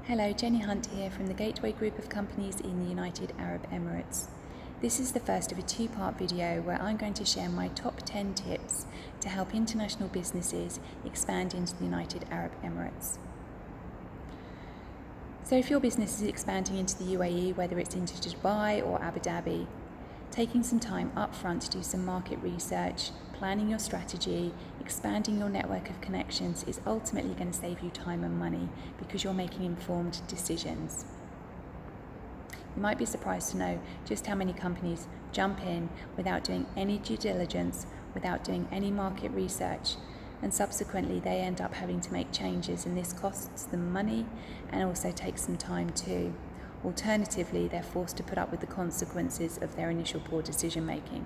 Hello, Jenny Hunt here from the Gateway Group of companies in the United Arab Emirates. This is the first of a two-part video where I'm going to share my top 10 tips to help international businesses expand into the United Arab Emirates. So if your business is expanding into the UAE, whether it's into Dubai or Abu Dhabi, taking some time up front to do some market research, planning your strategy, expanding your network of connections is ultimately going to save you time and money because you're making informed decisions. You might be surprised to know just how many companies jump in without doing any due diligence, without doing any market research, and subsequently they end up having to make changes, and this costs them money and also takes some time too. Alternatively, they're forced to put up with the consequences of their initial poor decision making.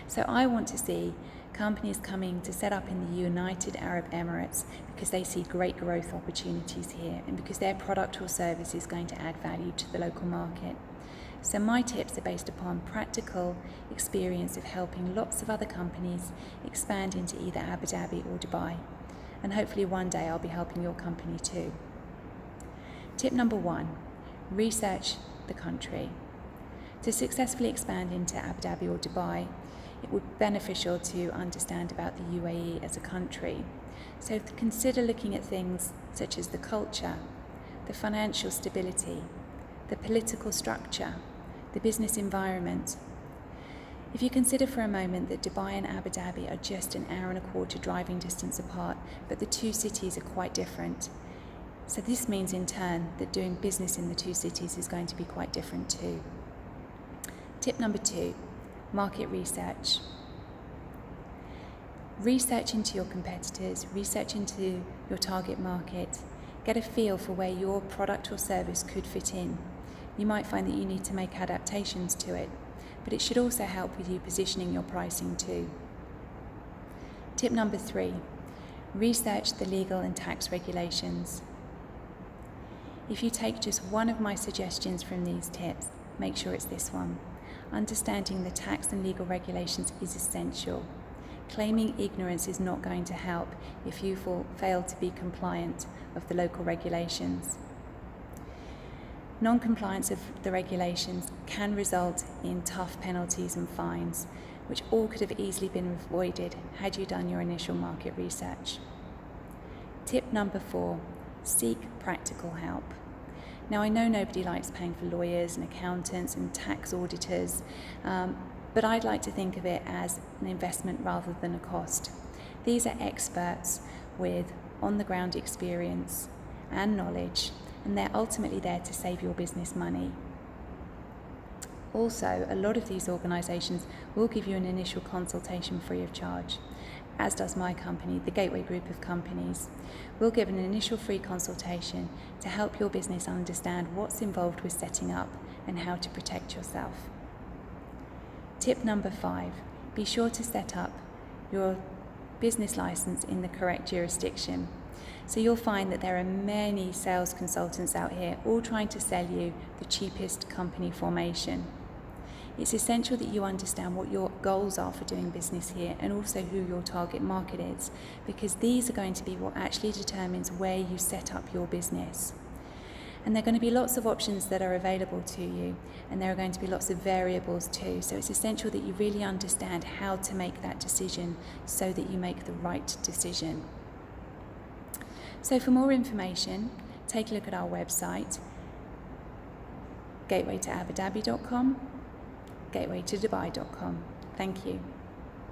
So I want to see companies coming to set up in the United Arab Emirates because they see great growth opportunities here and because their product or service is going to add value to the local market. So my tips are based upon practical experience of helping lots of other companies expand into either Abu Dhabi or Dubai. And hopefully one day I'll be helping your company too. Tip number 1, research the country. To successfully expand into Abu Dhabi or Dubai, it would be beneficial to understand about the UAE as a country. So consider looking at things such as the culture, the financial stability, the political structure, the business environment. If you consider for a moment that Dubai and Abu Dhabi are just an hour and a quarter driving distance apart, but the two cities are quite different. So this means in turn that doing business in the two cities is going to be quite different too. Tip number 2, market research. Research into your competitors, research into your target market. Get a feel for where your product or service could fit in. You might find that you need to make adaptations to it, but it should also help with you positioning your pricing too. Tip number 3, research the legal and tax regulations. If you take just one of my suggestions from these tips, make sure it's this one. Understanding the tax and legal regulations is essential. Claiming ignorance is not going to help if you fail to be compliant of the local regulations. Non-compliance of the regulations can result in tough penalties and fines, which all could have easily been avoided had you done your initial market research. Tip number 4, seek practical help. Now, I know nobody likes paying for lawyers and accountants and tax auditors, but I'd like to think of it as an investment rather than a cost. These are experts with on-the-ground experience and knowledge, and they're ultimately there to save your business money. Also, a lot of these organisations will give you an initial consultation free of charge, as does my company, the Gateway Group of companies. We'll give an initial free consultation to help your business understand what's involved with setting up and how to protect yourself. Tip number 5, be sure to set up your business license in the correct jurisdiction. So you'll find that there are many sales consultants out here all trying to sell you the cheapest company formation. It's essential that you understand what your goals are for doing business here and also who your target market is, because these are going to be what actually determines where you set up your business. And there are going to be lots of options that are available to you, and there are going to be lots of variables too. So it's essential that you really understand how to make that decision so that you make the right decision. So for more information, take a look at our website, gatewaytoabudhabi.com, gatewaytodubai.com. Thank you.